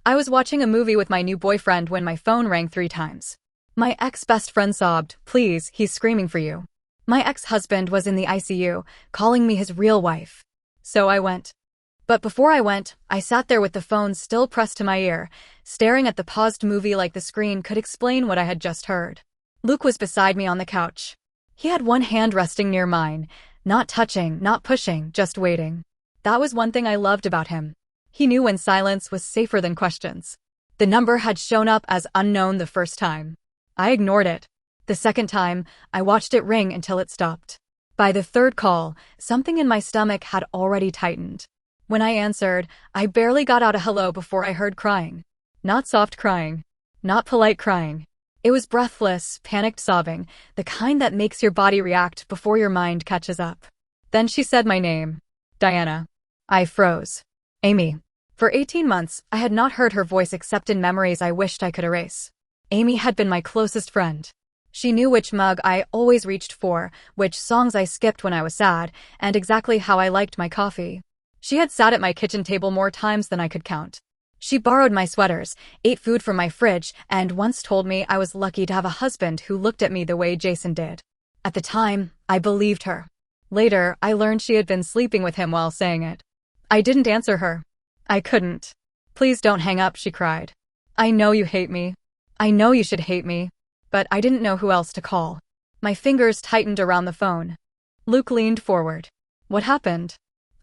I was watching a movie with my new boyfriend when my phone rang 3 times. My ex-best friend sobbed, "Please, he's screaming for you." My ex-husband was in the ICU, calling me his real wife. So I went. But before I went, I sat there with the phone still pressed to my ear, staring at the paused movie like the screen could explain what I had just heard. Luke was beside me on the couch. He had one hand resting near mine, not touching, not pushing, just waiting. That was one thing I loved about him. He knew when silence was safer than questions. The number had shown up as unknown the first time. I ignored it. The second time, I watched it ring until it stopped. By the third call, something in my stomach had already tightened. When I answered, I barely got out a hello before I heard crying. Not soft crying. Not polite crying. It was breathless, panicked sobbing, the kind that makes your body react before your mind catches up. Then she said my name. Diana. I froze. Amy. For 18 months, I had not heard her voice except in memories I wished I could erase. Amy had been my closest friend. She knew which mug I always reached for, which songs I skipped when I was sad, and exactly how I liked my coffee. She had sat at my kitchen table more times than I could count. She borrowed my sweaters, ate food from my fridge, and once told me I was lucky to have a husband who looked at me the way Jason did. At the time, I believed her. Later, I learned she had been sleeping with him while saying it. I didn't answer her. I couldn't. "Please don't hang up," she cried. "I know you hate me. I know you should hate me." But I didn't know who else to call. My fingers tightened around the phone. Luke leaned forward. "What happened?"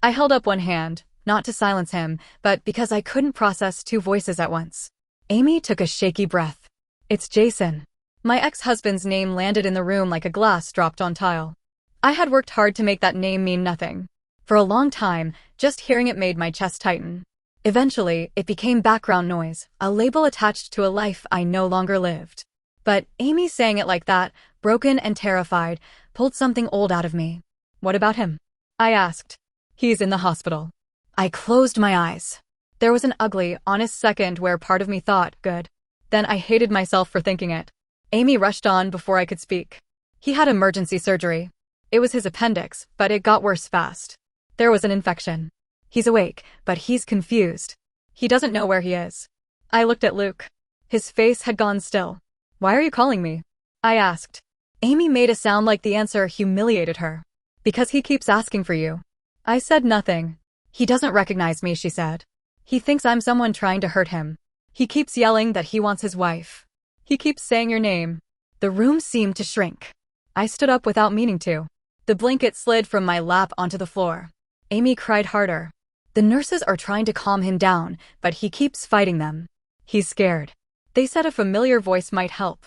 I held up one hand, not to silence him, but because I couldn't process two voices at once. Amy took a shaky breath. "It's Jason." My ex-husband's name landed in the room like a glass dropped on tile. I had worked hard to make that name mean nothing. For a long time, just hearing it made my chest tighten. Eventually, it became background noise, a label attached to a life I no longer lived. But Amy saying it like that, broken and terrified, pulled something old out of me. "What about him?" I asked. "He's in the hospital." I closed my eyes. There was an ugly, honest second where part of me thought, good. Then I hated myself for thinking it. Amy rushed on before I could speak. "He had emergency surgery. It was his appendix, but it got worse fast. There was an infection. He's awake, but he's confused. He doesn't know where he is." I looked at Luke. His face had gone still. "Why are you calling me?" I asked. Amy made a sound like the answer humiliated her. "Because he keeps asking for you." I said nothing. "He doesn't recognize me," she said. "He thinks I'm someone trying to hurt him. He keeps yelling that he wants his wife. He keeps saying your name." The room seemed to shrink. I stood up without meaning to. The blanket slid from my lap onto the floor. Amy cried harder. "The nurses are trying to calm him down, but he keeps fighting them. He's scared. They said a familiar voice might help.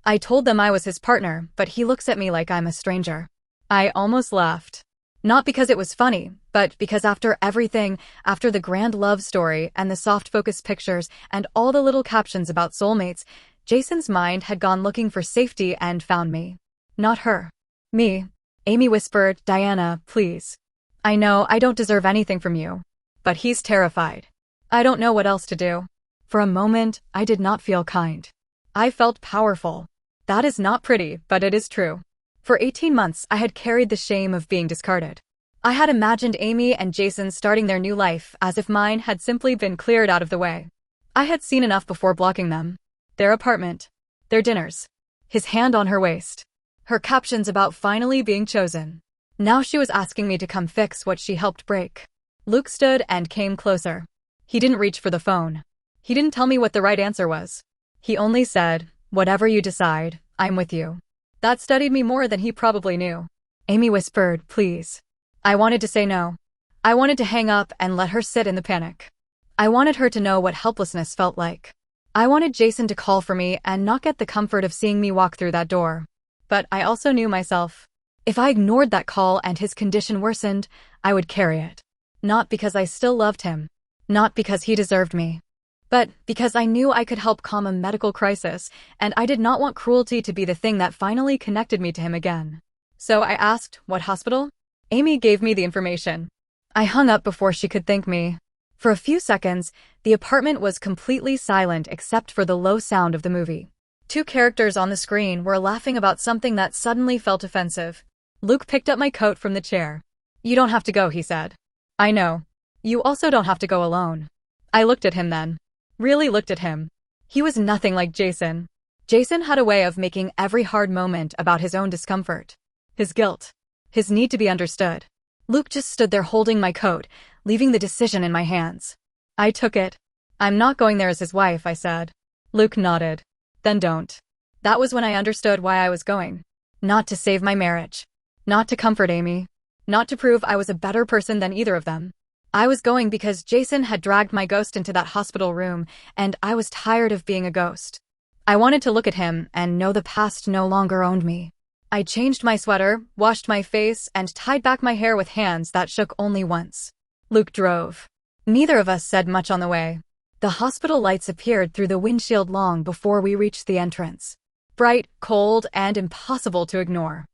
I told them I was his partner, but he looks at me like I'm a stranger." I almost laughed. Not because it was funny, but because after everything, after the grand love story and the soft focus pictures and all the little captions about soulmates, Jason's mind had gone looking for safety and found me. Not her. Me. Amy whispered, "Diana, please. I know I don't deserve anything from you. But he's terrified. I don't know what else to do." For a moment, I did not feel kind. I felt powerful. That is not pretty, but it is true. For 18 months, I had carried the shame of being discarded. I had imagined Amy and Jason starting their new life as if mine had simply been cleared out of the way. I had seen enough before blocking them. Their apartment. Their dinners. His hand on her waist. Her captions about finally being chosen. Now she was asking me to come fix what she helped break. Luke stood and came closer. He didn't reach for the phone. He didn't tell me what the right answer was. He only said, "Whatever you decide, I'm with you." That studied me more than he probably knew. Amy whispered, "Please." I wanted to say no. I wanted to hang up and let her sit in the panic. I wanted her to know what helplessness felt like. I wanted Jason to call for me and not get the comfort of seeing me walk through that door. But I also knew myself. If I ignored that call and his condition worsened, I would carry it. Not because I still loved him. Not because he deserved me. But because I knew I could help calm a medical crisis, and I did not want cruelty to be the thing that finally connected me to him again. So I asked, "What hospital?" Amy gave me the information. I hung up before she could thank me. For a few seconds, the apartment was completely silent except for the low sound of the movie. Two characters on the screen were laughing about something that suddenly felt offensive. Luke picked up my coat from the chair. "You don't have to go," he said. "I know. You also don't have to go alone." I looked at him then. really looked at him. He was nothing like Jason. Jason had a way of making every hard moment about his own discomfort, his guilt, his need to be understood. Luke just stood there holding my coat, leaving the decision in my hands. I took it. I'm not going there as his wife, I said. Luke nodded. Then don't. That was when I understood why I was going. Not to save my marriage. Not to comfort Amy. Not to prove I was a better person than either of them. I was going because Jason had dragged my ghost into that hospital room, and I was tired of being a ghost. I wanted to look at him and know the past no longer owned me. I changed my sweater, washed my face, and tied back my hair with hands that shook only once. Luke drove. Neither of us said much on the way. The hospital lights appeared through the windshield long before we reached the entrance. Bright, cold, and impossible to ignore.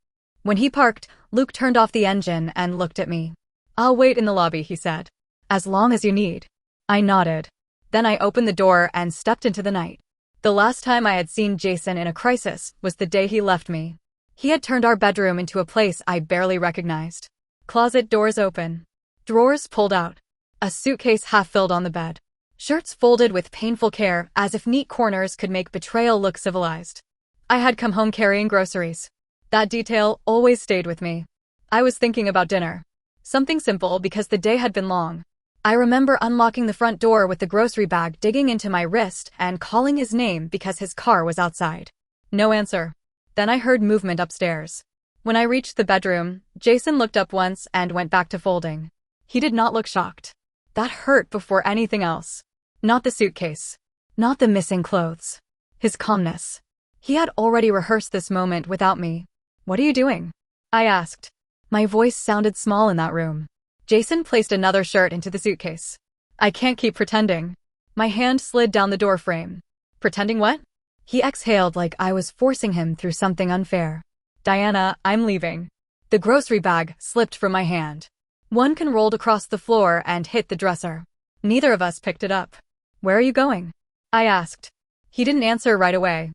When he parked, Luke turned off the engine and looked at me. I'll wait in the lobby, he said. As long as you need. I nodded. Then I opened the door and stepped into the night. The last time I had seen Jason in a crisis was the day he left me. He had turned our bedroom into a place I barely recognized. Closet doors open. Drawers pulled out. A suitcase half-filled on the bed. Shirts folded with painful care, as if neat corners could make betrayal look civilized. I had come home carrying groceries. That detail always stayed with me. I was thinking about dinner. Something simple because the day had been long. I remember unlocking the front door with the grocery bag digging into my wrist and calling his name because his car was outside. No answer. Then I heard movement upstairs. When I reached the bedroom, Jason looked up once and went back to folding. He did not look shocked. That hurt before anything else. Not the suitcase. Not the missing clothes. His calmness. He had already rehearsed this moment without me. What are you doing? I asked. My voice sounded small in that room. Jason placed another shirt into the suitcase. I can't keep pretending. My hand slid down the door frame. Pretending what? He exhaled like I was forcing him through something unfair. Diana, I'm leaving. The grocery bag slipped from my hand. One can rolled across the floor and hit the dresser. Neither of us picked it up. Where are you going? I asked. He didn't answer right away.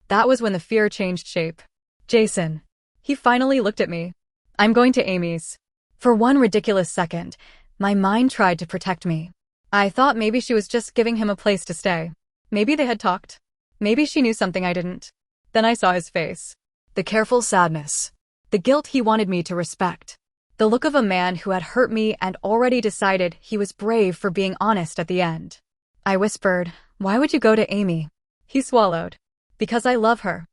That was when the fear changed shape. Jason. He finally looked at me. I'm going to Amy's. For one ridiculous second, my mind tried to protect me. I thought maybe she was just giving him a place to stay. Maybe they had talked. Maybe she knew something I didn't. Then I saw his face. The careful sadness. The guilt he wanted me to respect. The look of a man who had hurt me and already decided he was brave for being honest at the end. I whispered, "Why would you go to Amy?" He swallowed. Because I love her.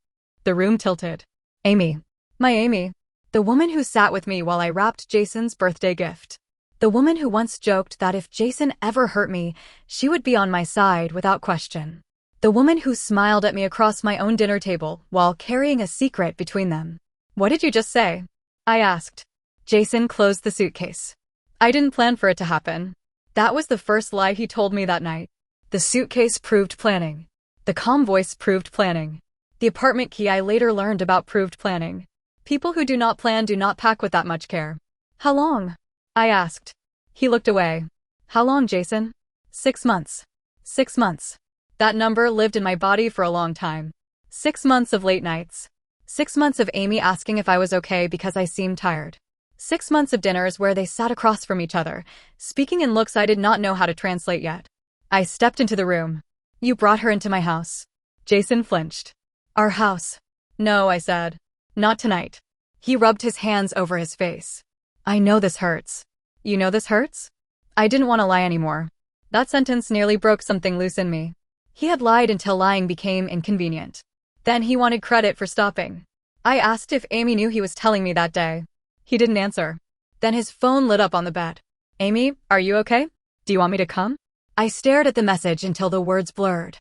The room tilted. Amy. My Amy. The woman who sat with me while I wrapped Jason's birthday gift. The woman who once joked that if Jason ever hurt me, she would be on my side without question. The woman who smiled at me across my own dinner table while carrying a secret between them. What did you just say? I asked. Jason closed the suitcase. I didn't plan for it to happen. That was the first lie he told me that night. The suitcase proved planning. The calm voice proved planning. The apartment key I later learned about proved planning. People who do not plan do not pack with that much care. How long? I asked. He looked away. How long, Jason? 6 months. 6 months. That number lived in my body for a long time. 6 months of late nights. 6 months of Amy asking if I was okay because I seemed tired. 6 months of dinners where they sat across from each other, speaking in looks I did not know how to translate yet. I stepped into the room. You brought her into my house. Jason flinched. Our house. No, I said. Not tonight. He rubbed his hands over his face. I know this hurts. You know this hurts? I didn't want to lie anymore. That sentence nearly broke something loose in me. He had lied until lying became inconvenient. Then he wanted credit for stopping. I asked if Amy knew he was telling me that day. He didn't answer. Then his phone lit up on the bed. Amy, are you okay? Do you want me to come? I stared at the message until the words blurred.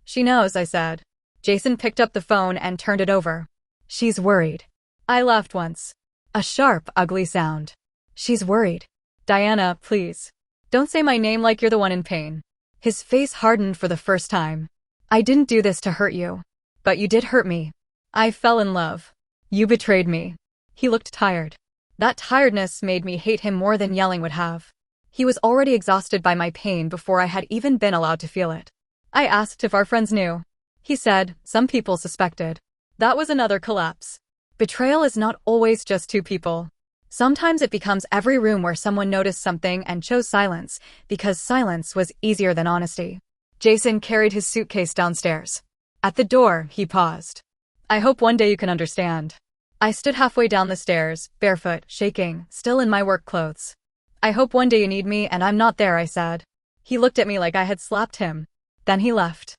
She knows, I said. Jason picked up the phone and turned it over. She's worried. I laughed once. A sharp, ugly sound. She's worried. Diana, please. Don't say my name like you're the one in pain. His face hardened for the first time. I didn't do this to hurt you. But you did hurt me. I fell in love. You betrayed me. He looked tired. That tiredness made me hate him more than yelling would have. He was already exhausted by my pain before I had even been allowed to feel it. I asked if our friends knew. He said, some people suspected. That was another collapse. Betrayal is not always just two people. Sometimes it becomes every room where someone noticed something and chose silence, because silence was easier than honesty. Jason carried his suitcase downstairs. At the door, he paused. I hope one day you can understand. I stood halfway down the stairs, barefoot, shaking, still in my work clothes. I hope one day you need me and I'm not there, I said. He looked at me like I had slapped him. Then he left.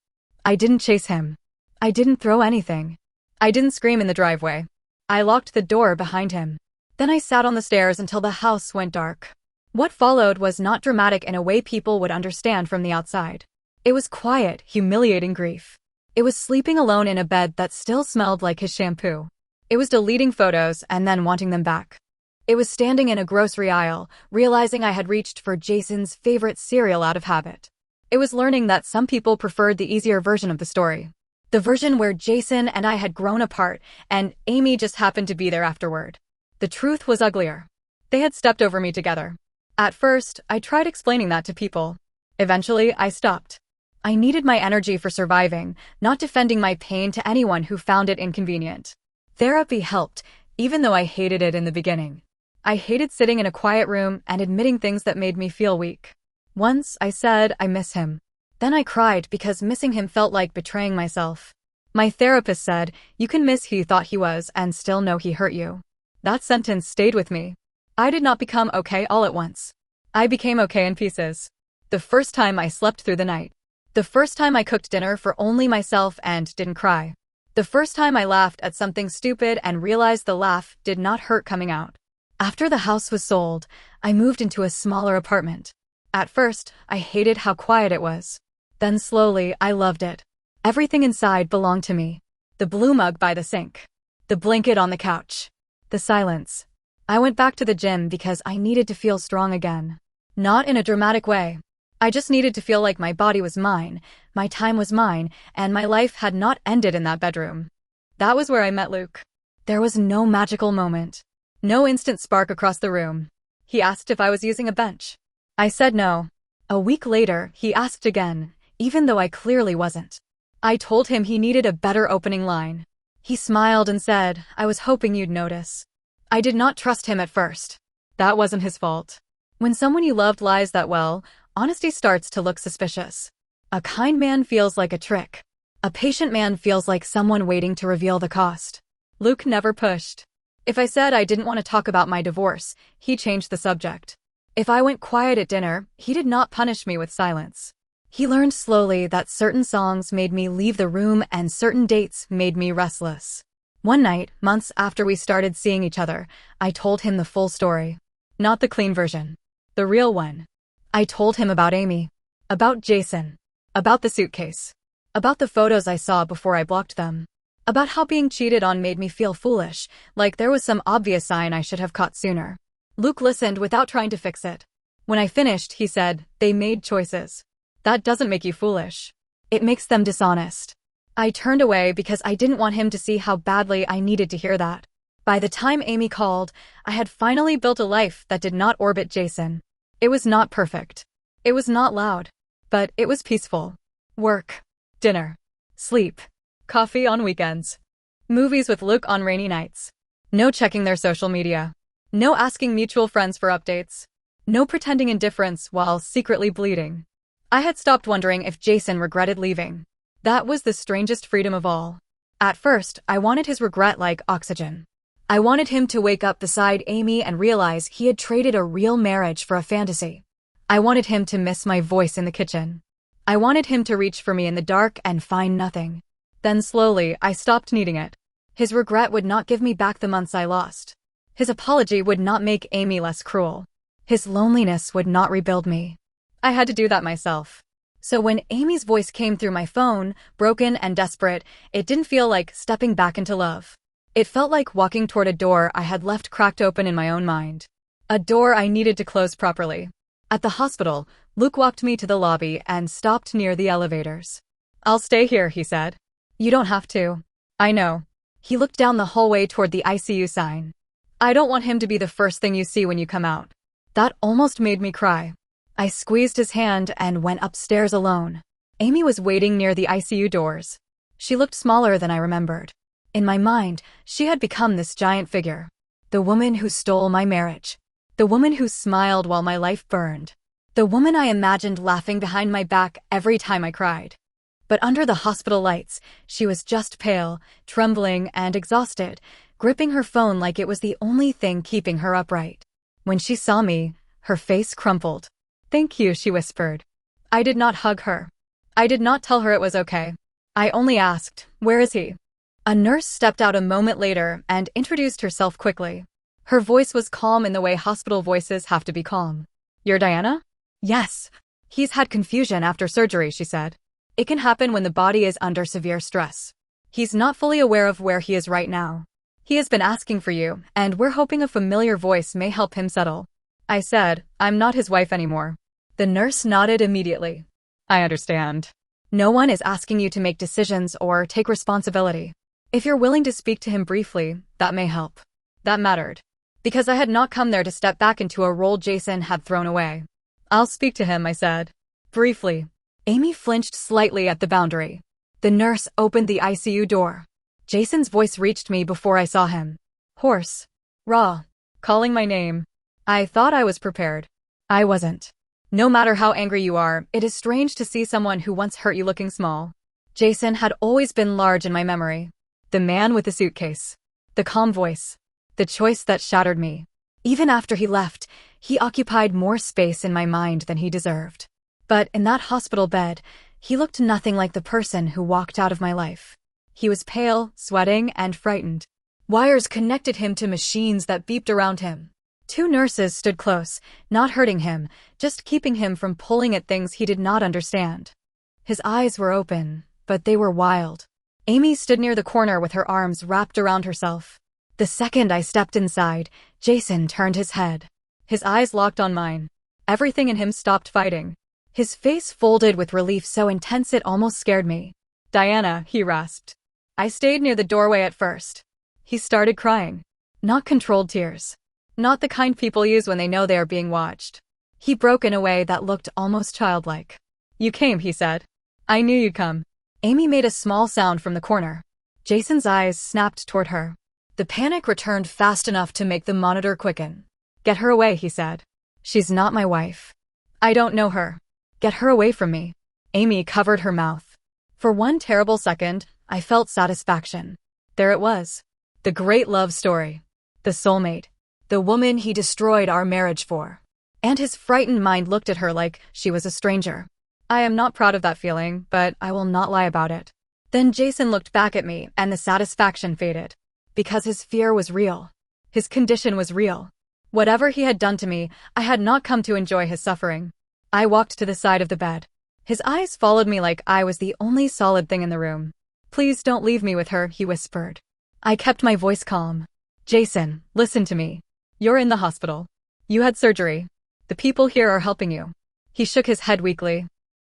I didn't chase him. I didn't throw anything. I didn't scream in the driveway. I locked the door behind him. Then I sat on the stairs until the house went dark. What followed was not dramatic in a way people would understand from the outside. It was quiet, humiliating grief. It was sleeping alone in a bed that still smelled like his shampoo. It was deleting photos and then wanting them back. It was standing in a grocery aisle, realizing I had reached for Jason's favorite cereal out of habit. It was learning that some people preferred the easier version of the story. The version where Jason and I had grown apart, and Amy just happened to be there afterward. The truth was uglier. They had stepped over me together. At first, I tried explaining that to people. Eventually, I stopped. I needed my energy for surviving, not defending my pain to anyone who found it inconvenient. Therapy helped, even though I hated it in the beginning. I hated sitting in a quiet room and admitting things that made me feel weak. Once, I said I miss him. Then I cried because missing him felt like betraying myself. My therapist said, you can miss who you thought he was and still know he hurt you. That sentence stayed with me. I did not become okay all at once. I became okay in pieces. The first time I slept through the night. The first time I cooked dinner for only myself and didn't cry. The first time I laughed at something stupid and realized the laugh did not hurt coming out. After the house was sold, I moved into a smaller apartment. At first, I hated how quiet it was. Then slowly, I loved it. Everything inside belonged to me. The blue mug by the sink. The blanket on the couch. The silence. I went back to the gym because I needed to feel strong again. Not in a dramatic way. I just needed to feel like my body was mine, my time was mine, and my life had not ended in that bedroom. That was where I met Luke. There was no magical moment. No instant spark across the room. He asked if I was using a bench. I said no. A week later, he asked again, even though I clearly wasn't. I told him he needed a better opening line. He smiled and said, I was hoping you'd notice. I did not trust him at first. That wasn't his fault. When someone you loved lies that well, honesty starts to look suspicious. A kind man feels like a trick. A patient man feels like someone waiting to reveal the cost. Luke never pushed. If I said I didn't want to talk about my divorce, he changed the subject. If I went quiet at dinner, he did not punish me with silence. He learned slowly that certain songs made me leave the room and certain dates made me restless. One night, months after we started seeing each other, I told him the full story. Not the clean version. The real one. I told him about Amy. About Jason. About the suitcase. About the photos I saw before I blocked them. About how being cheated on made me feel foolish, like there was some obvious sign I should have caught sooner. Luke listened without trying to fix it. When I finished, he said, they made choices. That doesn't make you foolish. It makes them dishonest. I turned away because I didn't want him to see how badly I needed to hear that. By the time Amy called, I had finally built a life that did not orbit Jason. It was not perfect. It was not loud. But it was peaceful. Work. Dinner. Sleep. Coffee on weekends. Movies with Luke on rainy nights. No checking their social media. No asking mutual friends for updates. No pretending indifference while secretly bleeding. I had stopped wondering if Jason regretted leaving. That was the strangest freedom of all. At first, I wanted his regret like oxygen. I wanted him to wake up beside Amy and realize he had traded a real marriage for a fantasy. I wanted him to miss my voice in the kitchen. I wanted him to reach for me in the dark and find nothing. Then slowly, I stopped needing it. His regret would not give me back the months I lost. His apology would not make Amy less cruel. His loneliness would not rebuild me. I had to do that myself. So when Amy's voice came through my phone, broken and desperate, it didn't feel like stepping back into love. It felt like walking toward a door I had left cracked open in my own mind. A door I needed to close properly. At the hospital, Luke walked me to the lobby and stopped near the elevators. I'll stay here, he said. You don't have to. I know. He looked down the hallway toward the ICU sign. I don't want him to be the first thing you see when you come out. That almost made me cry. I squeezed his hand and went upstairs alone. Amy was waiting near the ICU doors. She looked smaller than I remembered. In my mind, she had become this giant figure. The woman who stole my marriage. The woman who smiled while my life burned. The woman I imagined laughing behind my back every time I cried. But under the hospital lights, she was just pale, trembling, and exhausted, gripping her phone like it was the only thing keeping her upright. When she saw me, her face crumpled. "Thank you," she whispered. I did not hug her. I did not tell her it was okay. I only asked, "Where is he?" A nurse stepped out a moment later and introduced herself quickly. Her voice was calm in the way hospital voices have to be calm. "You're Diana?" "Yes. He's had confusion after surgery," she said. "It can happen when the body is under severe stress. He's not fully aware of where he is right now. He has been asking for you, and we're hoping a familiar voice may help him settle." I said, "I'm not his wife anymore." The nurse nodded immediately. "I understand. No one is asking you to make decisions or take responsibility. If you're willing to speak to him briefly, that may help." That mattered. Because I had not come there to step back into a role Jason had thrown away. "I'll speak to him," I said. Briefly. Amy flinched slightly at the boundary. The nurse opened the ICU door. Jason's voice reached me before I saw him. Hoarse. Raw. Calling my name. I thought I was prepared. I wasn't. No matter how angry you are, it is strange to see someone who once hurt you looking small. Jason had always been large in my memory. The man with the suitcase. The calm voice. The choice that shattered me. Even after he left, he occupied more space in my mind than he deserved. But in that hospital bed, he looked nothing like the person who walked out of my life. He was pale, sweating, and frightened. Wires connected him to machines that beeped around him. 2 nurses stood close, not hurting him, just keeping him from pulling at things he did not understand. His eyes were open, but they were wild. Amy stood near the corner with her arms wrapped around herself. The second I stepped inside, Jason turned his head. His eyes locked on mine. Everything in him stopped fighting. His face folded with relief so intense it almost scared me. "Diana," he rasped. I stayed near the doorway at first. He started crying. Not controlled tears. Not the kind people use when they know they are being watched. He broke in a way that looked almost childlike. "You came," he said. "I knew you'd come." Amy made a small sound from the corner. Jason's eyes snapped toward her. The panic returned fast enough to make the monitor quicken. "Get her away," he said. "She's not my wife. I don't know her. Get her away from me." Amy covered her mouth. For one terrible second, I felt satisfaction. There it was. The great love story. The soulmate. The woman he destroyed our marriage for. And his frightened mind looked at her like she was a stranger. I am not proud of that feeling, but I will not lie about it. Then Jason looked back at me, and the satisfaction faded. Because his fear was real. His condition was real. Whatever he had done to me, I had not come to enjoy his suffering. I walked to the side of the bed. His eyes followed me like I was the only solid thing in the room. "Please don't leave me with her," he whispered. I kept my voice calm. "Jason, listen to me. You're in the hospital. You had surgery. The people here are helping you." He shook his head weakly.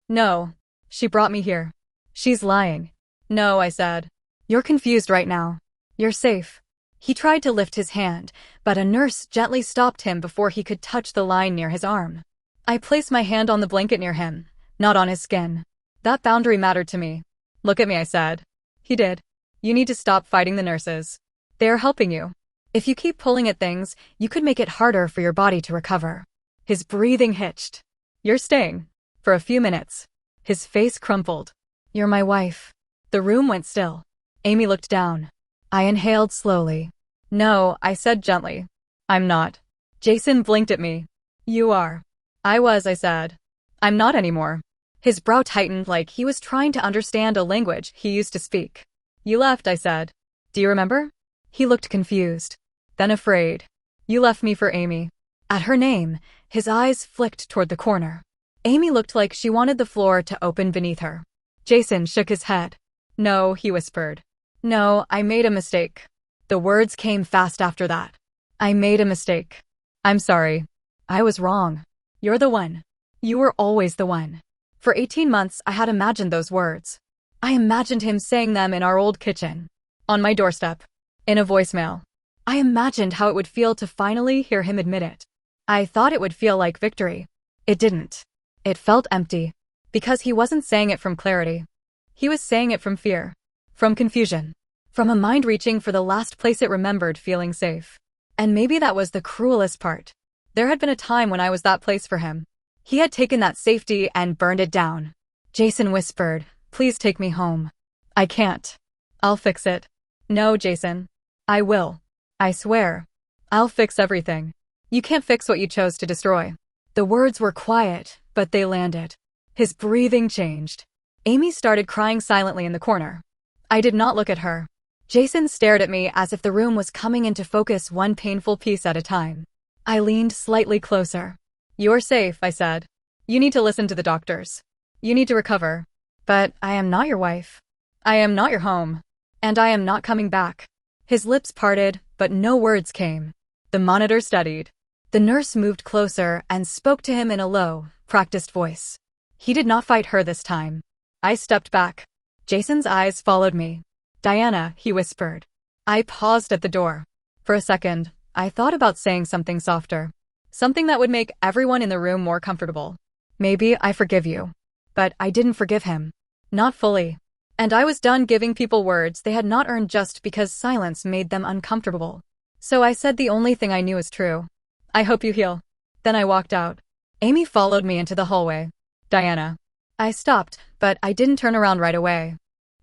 "No. She brought me here. She's lying." "No," I said. "You're confused right now. You're safe." He tried to lift his hand, but a nurse gently stopped him before he could touch the line near his arm. I placed my hand on the blanket near him, not on his skin. That boundary mattered to me. "Look at me," I said. He did. "You need to stop fighting the nurses. They are helping you. If you keep pulling at things, you could make it harder for your body to recover." His breathing hitched. "You're staying. For a few minutes." His face crumpled. "You're my wife." The room went still. Amy looked down. I inhaled slowly. "No," I said gently. "I'm not." Jason blinked at me. "You are." "I was," I said. "I'm not anymore." His brow tightened like he was trying to understand a language he used to speak. "You left," I said. "Do you remember?" He looked confused. Then afraid. "You left me for Amy." At her name, his eyes flicked toward the corner. Amy looked like she wanted the floor to open beneath her. Jason shook his head. "No," he whispered. "No, I made a mistake." The words came fast after that. "I made a mistake. I'm sorry. I was wrong. You're the one. You were always the one." For 18 months, I had imagined those words. I imagined him saying them in our old kitchen. On my doorstep. In a voicemail. I imagined how it would feel to finally hear him admit it. I thought it would feel like victory. It didn't. It felt empty. Because he wasn't saying it from clarity. He was saying it from fear. From confusion. From a mind reaching for the last place it remembered feeling safe. And maybe that was the cruelest part. There had been a time when I was that place for him. He had taken that safety and burned it down. Jason whispered, "Please take me home." "I can't. I'll fix it." "No, Jason. I will. I swear. I'll fix everything. You can't fix what you chose to destroy." The words were quiet, but they landed. His breathing changed. Amy started crying silently in the corner. I did not look at her. Jason stared at me as if the room was coming into focus one painful piece at a time. I leaned slightly closer. "You're safe," I said. "You need to listen to the doctors. You need to recover. But I am not your wife. I am not your home. And I am not coming back." His lips parted, but no words came. The monitor steadied. The nurse moved closer and spoke to him in a low, practiced voice. He did not fight her this time. I stepped back. Jason's eyes followed me. "Diana," he whispered. I paused at the door. For a second, I thought about saying something softer. Something that would make everyone in the room more comfortable. "Maybe I forgive you." But I didn't forgive him. Not fully. And I was done giving people words they had not earned just because silence made them uncomfortable. So I said the only thing I knew is true. "I hope you heal." Then I walked out. Amy followed me into the hallway. "Diana." I stopped, but I didn't turn around right away.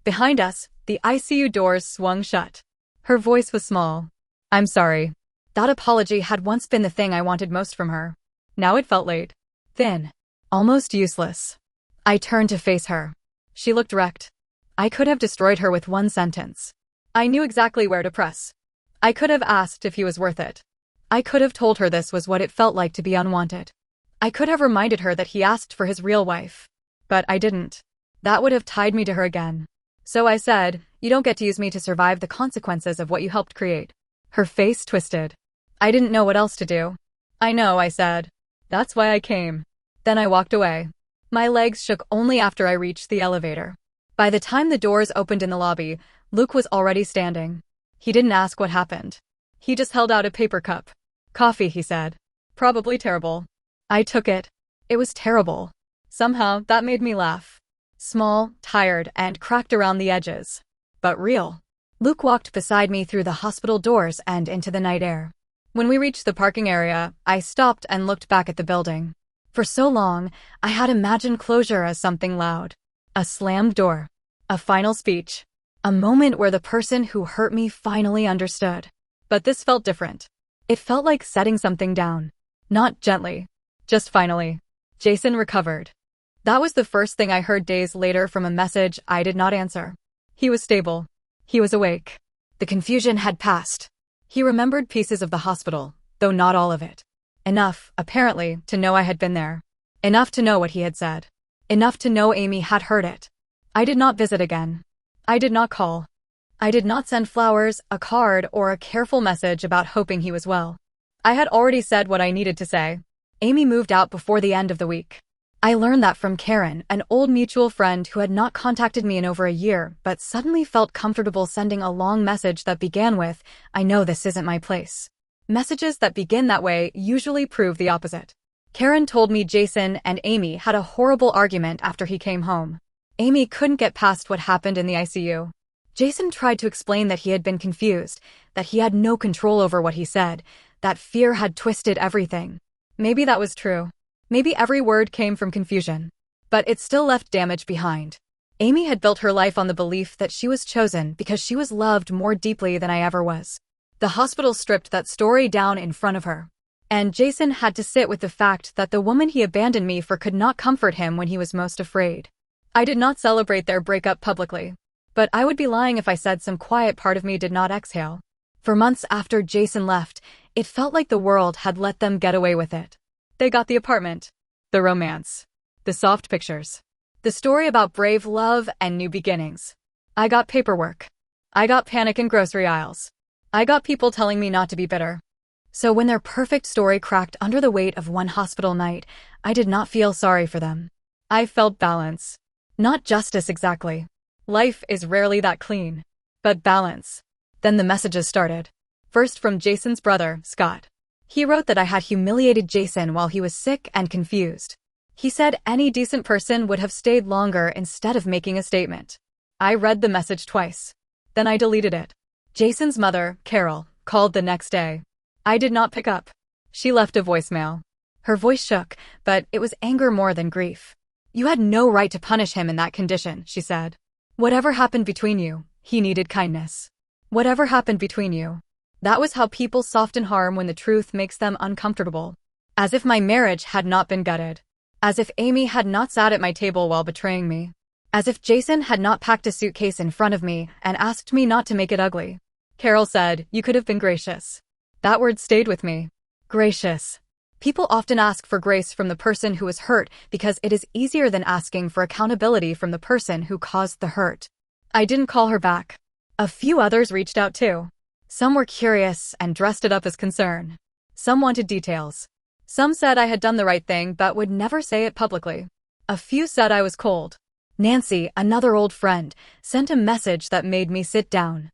Behind us, the ICU doors swung shut. Her voice was small. "I'm sorry." That apology had once been the thing I wanted most from her. Now it felt late. Thin. Almost useless. I turned to face her. She looked wrecked. I could have destroyed her with one sentence. I knew exactly where to press. I could have asked if he was worth it. I could have told her this was what it felt like to be unwanted. I could have reminded her that he asked for his real wife. But I didn't. That would have tied me to her again. So I said, "You don't get to use me to survive the consequences of what you helped create." Her face twisted. I didn't know what else to do. "I know," I said. "That's why I came." Then I walked away. My legs shook only after I reached the elevator. By the time the doors opened in the lobby, Luke was already standing. He didn't ask what happened. He just held out a paper cup. "Coffee," he said. "Probably terrible." I took it. It was terrible. Somehow, that made me laugh. Small, tired, and cracked around the edges. But real. Luke walked beside me through the hospital doors and into the night air. When we reached the parking area, I stopped and looked back at the building. For so long, I had imagined closure as something loud. A slammed door. A final speech. A moment where the person who hurt me finally understood. But this felt different. It felt like setting something down. Not gently. Just finally. Jason recovered. That was the first thing I heard days later from a message I did not answer. He was stable. He was awake. The confusion had passed. He remembered pieces of the hospital, though not all of it. Enough, apparently, to know I had been there. Enough to know what he had said. Enough to know Amy had heard it. I did not visit again. I did not call. I did not send flowers, a card, or a careful message about hoping he was well. I had already said what I needed to say. Amy moved out before the end of the week. I learned that from Karen, an old mutual friend who had not contacted me in over a year, but suddenly felt comfortable sending a long message that began with, "I know this isn't my place." Messages that begin that way usually prove the opposite. Karen told me Jason and Amy had a horrible argument after he came home. Amy couldn't get past what happened in the ICU. Jason tried to explain that he had been confused, that he had no control over what he said, that fear had twisted everything. Maybe that was true. Maybe every word came from confusion. But it still left damage behind. Amy had built her life on the belief that she was chosen because she was loved more deeply than I ever was. The hospital stripped that story down in front of her. And Jason had to sit with the fact that the woman he abandoned me for could not comfort him when he was most afraid. I did not celebrate their breakup publicly. But I would be lying if I said some quiet part of me did not exhale. For months after Jason left, it felt like the world had let them get away with it. They got the apartment, the romance, the soft pictures, the story about brave love and new beginnings. I got paperwork. I got panic in grocery aisles. I got people telling me not to be bitter. So when their perfect story cracked under the weight of one hospital night, I did not feel sorry for them. I felt balance. Not justice exactly. Life is rarely that clean. But balance. Then the messages started. First from Jason's brother, Scott. He wrote that I had humiliated Jason while he was sick and confused. He said any decent person would have stayed longer instead of making a statement. I read the message twice. Then I deleted it. Jason's mother, Carol, called the next day. I did not pick up. She left a voicemail. Her voice shook, but it was anger more than grief. You had no right to punish him in that condition, she said. Whatever happened between you, he needed kindness. Whatever happened between you. That was how people soften harm when the truth makes them uncomfortable. As if my marriage had not been gutted. As if Amy had not sat at my table while betraying me. As if Jason had not packed a suitcase in front of me and asked me not to make it ugly. Carol said, "You could have been gracious." That word stayed with me. Gracious. People often ask for grace from the person who was hurt because it is easier than asking for accountability from the person who caused the hurt. I didn't call her back. A few others reached out too. Some were curious and dressed it up as concern. Some wanted details. Some said I had done the right thing but would never say it publicly. A few said I was cold. Nancy, another old friend, sent a message that made me sit down.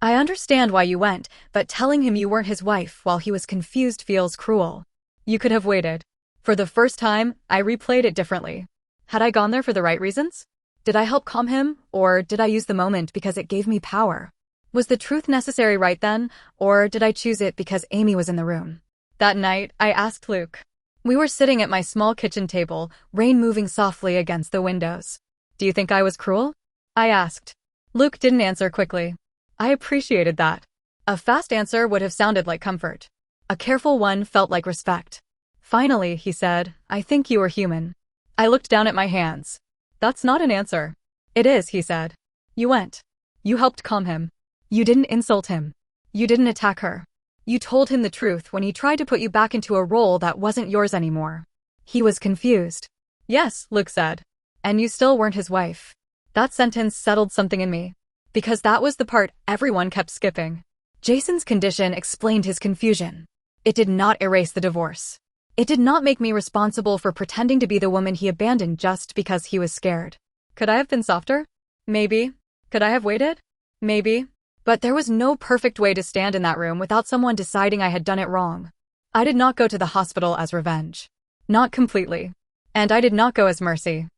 I understand why you went, but telling him you weren't his wife while he was confused feels cruel. You could have waited. For the first time, I replayed it differently. Had I gone there for the right reasons? Did I help calm him, or did I use the moment because it gave me power? Was the truth necessary right then, or did I choose it because Amy was in the room? That night, I asked Luke. We were sitting at my small kitchen table, rain moving softly against the windows. Do you think I was cruel? I asked. Luke didn't answer quickly. I appreciated that. A fast answer would have sounded like comfort. A careful one felt like respect. Finally, he said, I think you were human. I looked down at my hands. That's not an answer. It is, he said. You went. You helped calm him. You didn't insult him. You didn't attack her. You told him the truth when he tried to put you back into a role that wasn't yours anymore. He was confused. Yes, Luke said. And you still weren't his wife. That sentence settled something in me. Because that was the part everyone kept skipping. Jason's condition explained his confusion. It did not erase the divorce. It did not make me responsible for pretending to be the woman he abandoned just because he was scared. Could I have been softer? Maybe. Could I have waited? Maybe. But there was no perfect way to stand in that room without someone deciding I had done it wrong. I did not go to the hospital as revenge. Not completely. And I did not go as mercy.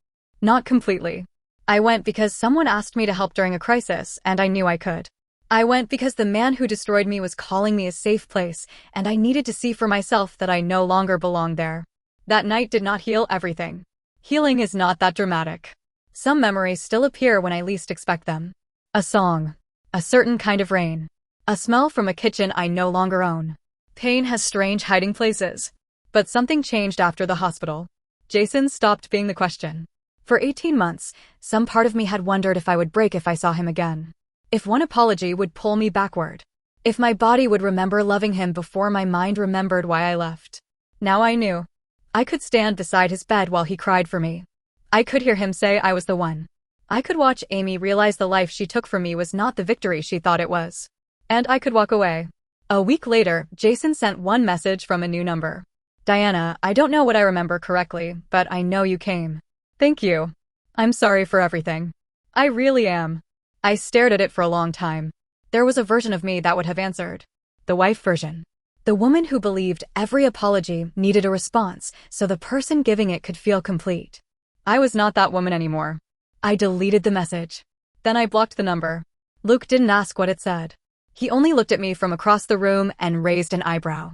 Not completely. I went because someone asked me to help during a crisis, and I knew I could. I went because the man who destroyed me was calling me a safe place, and I needed to see for myself that I no longer belonged there. That night did not heal everything. Healing is not that dramatic. Some memories still appear when I least expect them. A song. A certain kind of rain. A smell from a kitchen I no longer own. Pain has strange hiding places. But something changed after the hospital. Jason stopped being the question. For 18 months, some part of me had wondered if I would break if I saw him again. If one apology would pull me backward. If my body would remember loving him before my mind remembered why I left. Now I knew. I could stand beside his bed while he cried for me. I could hear him say I was the one. I could watch Amy realize the life she took from me was not the victory she thought it was. And I could walk away. A week later, Jason sent one message from a new number. Diana, I don't know what I remember correctly, but I know you came. Thank you. I'm sorry for everything. I really am. I stared at it for a long time. There was a version of me that would have answered. The wife version. The woman who believed every apology needed a response so the person giving it could feel complete. I was not that woman anymore. I deleted the message. Then I blocked the number. Luke didn't ask what it said. He only looked at me from across the room and raised an eyebrow.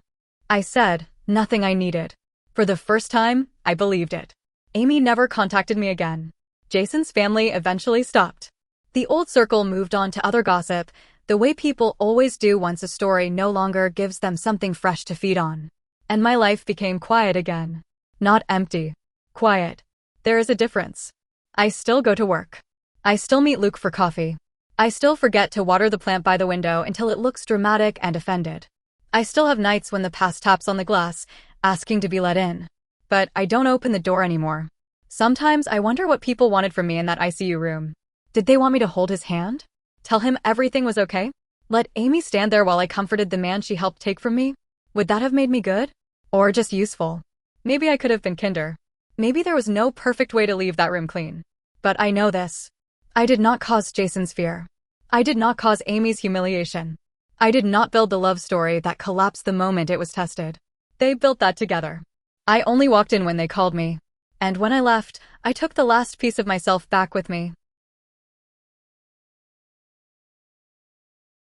I said, nothing I needed. For the first time, I believed it. Amy never contacted me again. Jason's family eventually stopped. The old circle moved on to other gossip, the way people always do once a story no longer gives them something fresh to feed on. And my life became quiet again. Not empty. Quiet. There is a difference. I still go to work. I still meet Luke for coffee. I still forget to water the plant by the window until it looks dramatic and offended. I still have nights when the past taps on the glass, asking to be let in. But I don't open the door anymore. Sometimes I wonder what people wanted from me in that ICU room. Did they want me to hold his hand? Tell him everything was okay? Let Amy stand there while I comforted the man she helped take from me? Would that have made me good? Or just useful? Maybe I could have been kinder. Maybe there was no perfect way to leave that room clean. But I know this. I did not cause Jason's fear. I did not cause Amy's humiliation. I did not build the love story that collapsed the moment it was tested. They built that together. I only walked in when they called me. And when I left, I took the last piece of myself back with me.